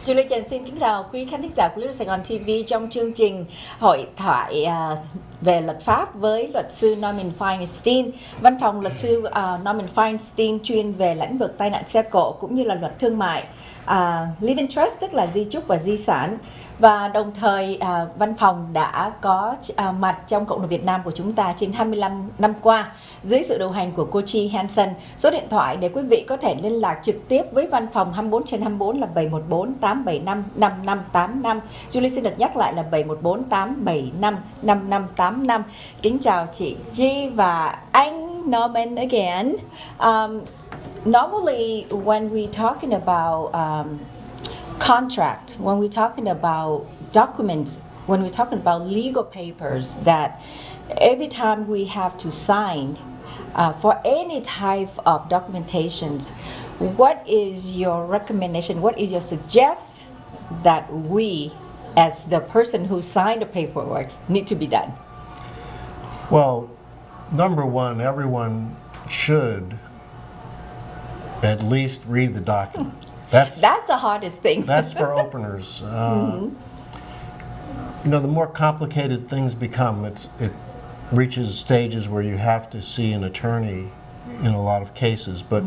Julie Trần xin kính chào quý khán thính giả của Saigon TV trong chương trình hội thoại về luật pháp với luật sư Norman Feirstein. Văn phòng luật sư Norman Feirstein chuyên về lĩnh vực tai nạn xe cộ cũng như là luật thương mại, living trust tức là di chúc và di sản. Và đồng thời văn phòng đã có mặt trong cộng đồng Việt Nam của chúng ta trên 25 năm qua dưới sự điều hành của cô Chi Hansen. Số điện thoại để quý vị có thể liên lạc trực tiếp với văn phòng 24/24 là 714-875-5585. Julie xin được nhắc lại là 714-875-5585. Kính chào chị Chi và anh Norman again. Normally when we talking about contract, when we're talking about documents, when we're talking about legal papers that every time we have to sign for any type of documentations, what is your recommendation, what is your suggest that we, as the person who signed the paperwork, need to be done? Well, number one, everyone should at least read the document. That's the hardest thing. That's for openers. You know, the more complicated things become, it reaches stages where you have to see an attorney in a lot of cases. But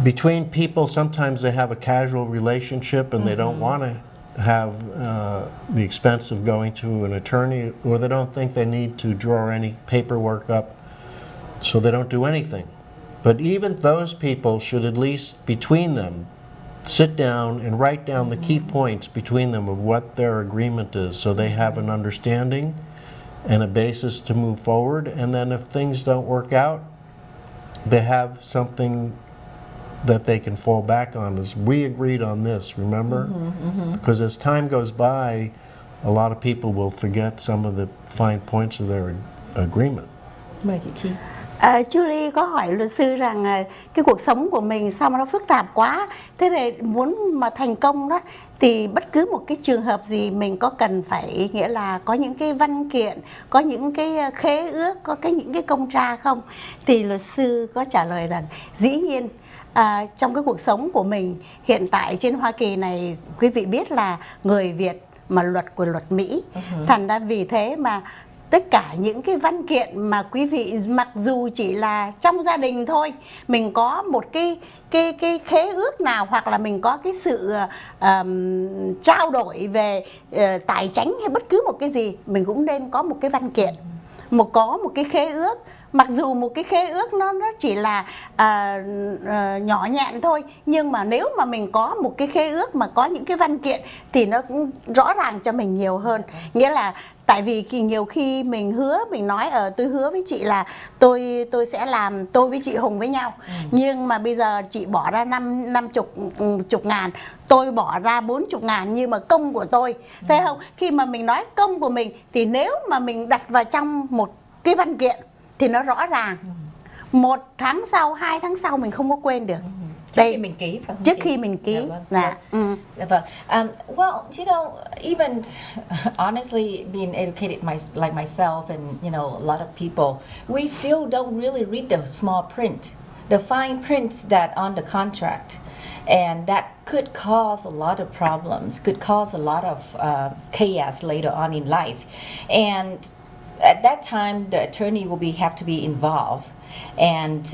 between people, sometimes they have a casual relationship and they don't want to have the expense of going to an attorney, or they don't think they need to draw any paperwork up, so they don't do anything. But even those people should at least, between them, sit down and write down the key points between them of what their agreement is, so they have an understanding and a basis to move forward. And then if things don't work out, they have something that they can fall back on. As we agreed on this, remember? Because as time goes by, a lot of people will forget some of the fine points of their agreement. Mời chị Chi. Julie có hỏi luật sư rằng cái cuộc sống của mình sao mà nó phức tạp quá, thế này muốn mà thành công đó thì bất cứ một cái trường hợp gì mình có cần phải, nghĩa là có những cái văn kiện, có những cái khế ước, có những cái công tra không? Thì luật sư có trả lời rằng dĩ nhiên trong cái cuộc sống của mình hiện tại trên Hoa Kỳ này, quý vị biết là người Việt mà luật của luật Mỹ, thành ra vì thế mà tất cả những cái văn kiện mà quý vị mặc dù chỉ là trong gia đình thôi, mình có một cái khế ước nào hoặc là mình có cái sự trao đổi về tài chính hay bất cứ một cái gì, mình cũng nên có một cái văn kiện, có một cái khế ước. Mặc dù một cái khế ước nó chỉ là nhỏ nhạn thôi, nhưng mà nếu mà mình có một cái khế ước mà có những cái văn kiện thì nó cũng rõ ràng cho mình nhiều hơn. Nghĩa là tại vì nhiều khi mình hứa, mình nói tôi hứa với chị là tôi sẽ làm, tôi với chị Hùng với nhau, nhưng mà bây giờ chị bỏ ra 50 ngàn, tôi bỏ ra 40 ngàn, nhưng mà công của tôi, thấy không? Khi mà mình nói công của mình thì nếu mà mình đặt vào trong một cái văn kiện thì nó rõ ràng. 1 tháng sau, 2 tháng sau mình không có quên được. Trước khi mình ký, phải không? Trước khi mình ký. Well, you know, even honestly, being educated like myself and you know a lot of people, we still don't really read the small print, the fine print that on the contract, and that could cause a lot of problems, could cause a lot of chaos later on in life, and at that time, the attorney will have to be involved. And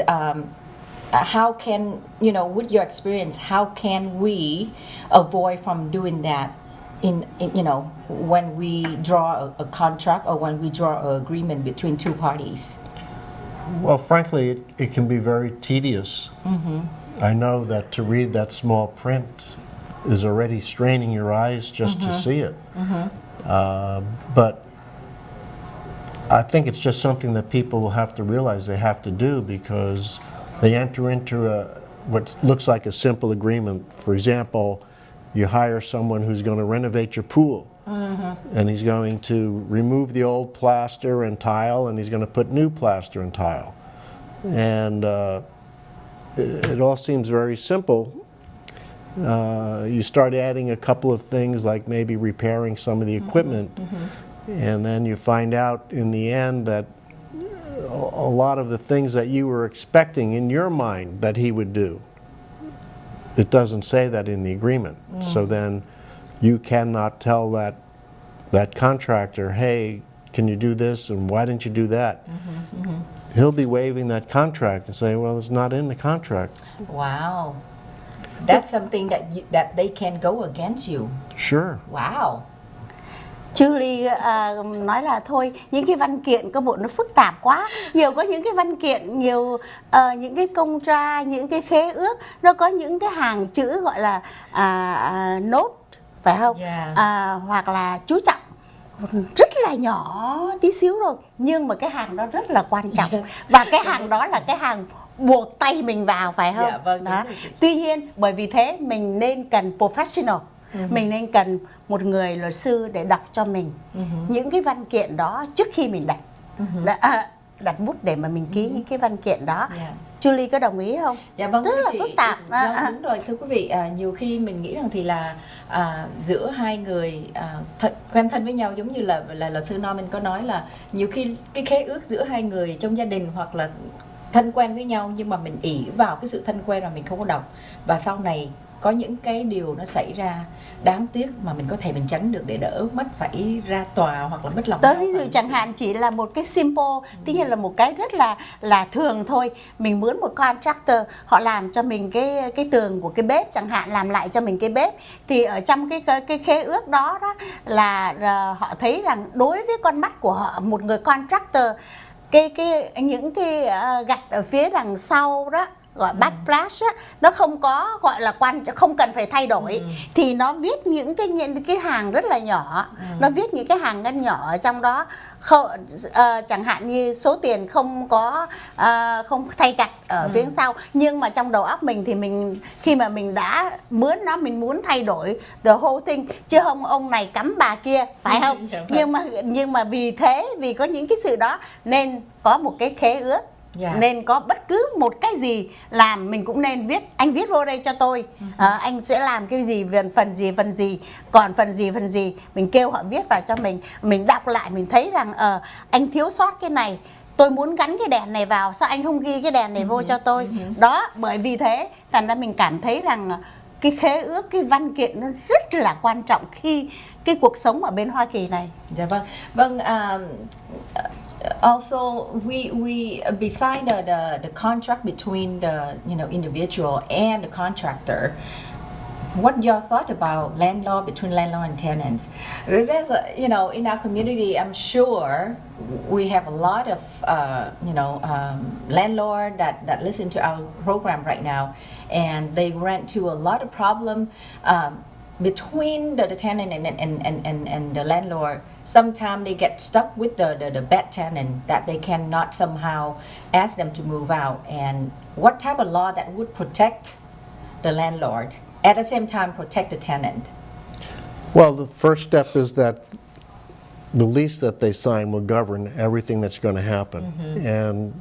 how can, you know, with your experience, how can we avoid from doing that in you know, when we draw a contract or when we draw an agreement between two parties? Well, frankly, it can be very tedious. I know that to read that small print is already straining your eyes just to see it. But I think it's just something that people will have to realize they have to do, because they enter into what looks like a simple agreement. For example, you hire someone who's going to renovate your pool, and he's going to remove the old plaster and tile, and he's going to put new plaster and tile. And it all seems very simple. You start adding a couple of things like maybe repairing some of the equipment, and then you find out in the end that a lot of the things that you were expecting in your mind that he would do it doesn't say that in the agreement. So then you cannot tell that contractor, hey, can you do this and why didn't you do that? He'll be waiving that contract and say, well, it's not in the contract. Wow. That's something that they can go against you. Sure. Wow. Julie nói là thôi, những cái văn kiện có bộ nó phức tạp quá, nhiều có những cái văn kiện, nhiều những cái công tra, những cái khế ước, nó có những cái hàng chữ gọi là note, phải không? Hoặc là chú trọng, rất là nhỏ tí xíu rồi, nhưng mà cái hàng đó rất là quan trọng, và cái hàng đó là cái hàng buộc tay mình vào, phải không? Vâng, đó. Tuy nhiên bởi vì thế mình nên cần professional. Mình nên cần một người luật sư để đọc cho mình những cái văn kiện đó trước khi mình đặt bút để mà mình ký những cái văn kiện đó. Julie có đồng ý không? Dạ vâng, rất là phức tạp. Đúng rồi, thưa quý vị, nhiều khi mình nghĩ rằng thì là giữa hai người quen thân với nhau, giống như là luật sư Norman có nói là nhiều khi cái khế ước giữa hai người trong gia đình hoặc là thân quen với nhau, nhưng mà mình ỷ vào cái sự thân quen mà mình không có đọc, và sau này có những cái điều nó xảy ra đáng tiếc mà mình có thể mình tránh được để đỡ mất phải ra tòa hoặc là mất lòng. Ví dụ chẳng hạn chỉ là một cái simple, tuy nhiên là một cái rất là thường thôi. Mình mướn một contractor, họ làm cho mình cái tường của cái bếp chẳng hạn, làm lại cho mình cái bếp, thì ở trong cái khế ước đó là họ thấy rằng đối với con mắt của họ, một người contractor, những cái gạch ở phía đằng sau đó gọi backsplash á, nó không có gọi là không cần phải thay đổi, thì nó viết những cái hàng rất là nhỏ, nó viết những cái hàng ngân nhỏ ở trong đó, chẳng hạn như số tiền không thay gạch ở phía sau, nhưng mà trong đầu óc mình thì khi mà mình đã mướn nó, mình muốn thay đổi the whole thing, chứ không ông này cắm bà kia, phải không? Nhưng mà vì có những cái sự đó nên có một cái khế ước. Nên có bất cứ một cái gì làm mình cũng nên viết, anh viết vô đây cho tôi, anh sẽ làm cái gì, phần gì, còn phần gì mình kêu họ viết vào cho mình đọc lại, mình thấy rằng anh thiếu sót cái này, tôi muốn gắn cái đèn này vào, sao anh không ghi cái đèn này vô cho tôi? Đó, bởi vì thế thành ra mình cảm thấy rằng cái khế ước, cái văn kiện nó rất là quan trọng khi cái cuộc sống ở bên Hoa Kỳ này. Dạ vâng. Also, we beside the contract between the individual and the contractor, what your thought about between landlord and tenants? There's in our community, I'm sure we have a lot of landlord that listen to our program right now, and they run into a lot of problem between the tenant and the landlord. Sometimes they get stuck with the bad tenant that they cannot somehow ask them to move out. And what type of law that would protect the landlord at the same time protect the tenant? Well, the first step is that the lease that they sign will govern everything that's going to happen. And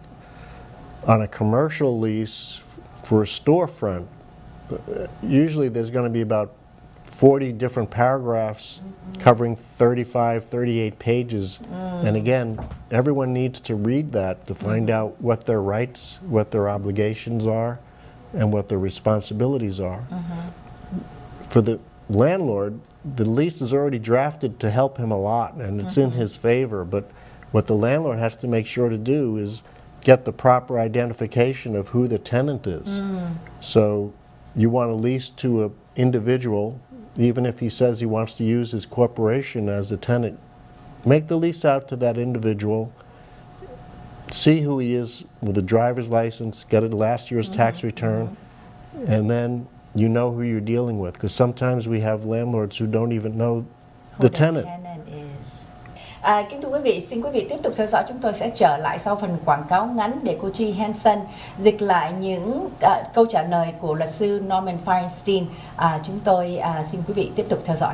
on a commercial lease for a storefront, usually there's going to be about 40 different paragraphs covering 35, 38 pages. And again, everyone needs to read that to find out what their rights, what their obligations are, and what their responsibilities are. For the landlord, the lease is already drafted to help him a lot, and it's in his favor, but what the landlord has to make sure to do is get the proper identification of who the tenant is. So you want to lease to an individual, even if he says he wants to use his corporation as a tenant, make the lease out to that individual, see who he is with a driver's license, get a last year's tax return, and then you know who you're dealing with. Because sometimes we have landlords who don't even know the tenant. Kính thưa quý vị, xin quý vị tiếp tục theo dõi, chúng tôi sẽ trở lại sau phần quảng cáo ngắn để cô Chi Hansen dịch lại những câu trả lời của luật sư Norman Feirstein. Chúng tôi xin quý vị tiếp tục theo dõi.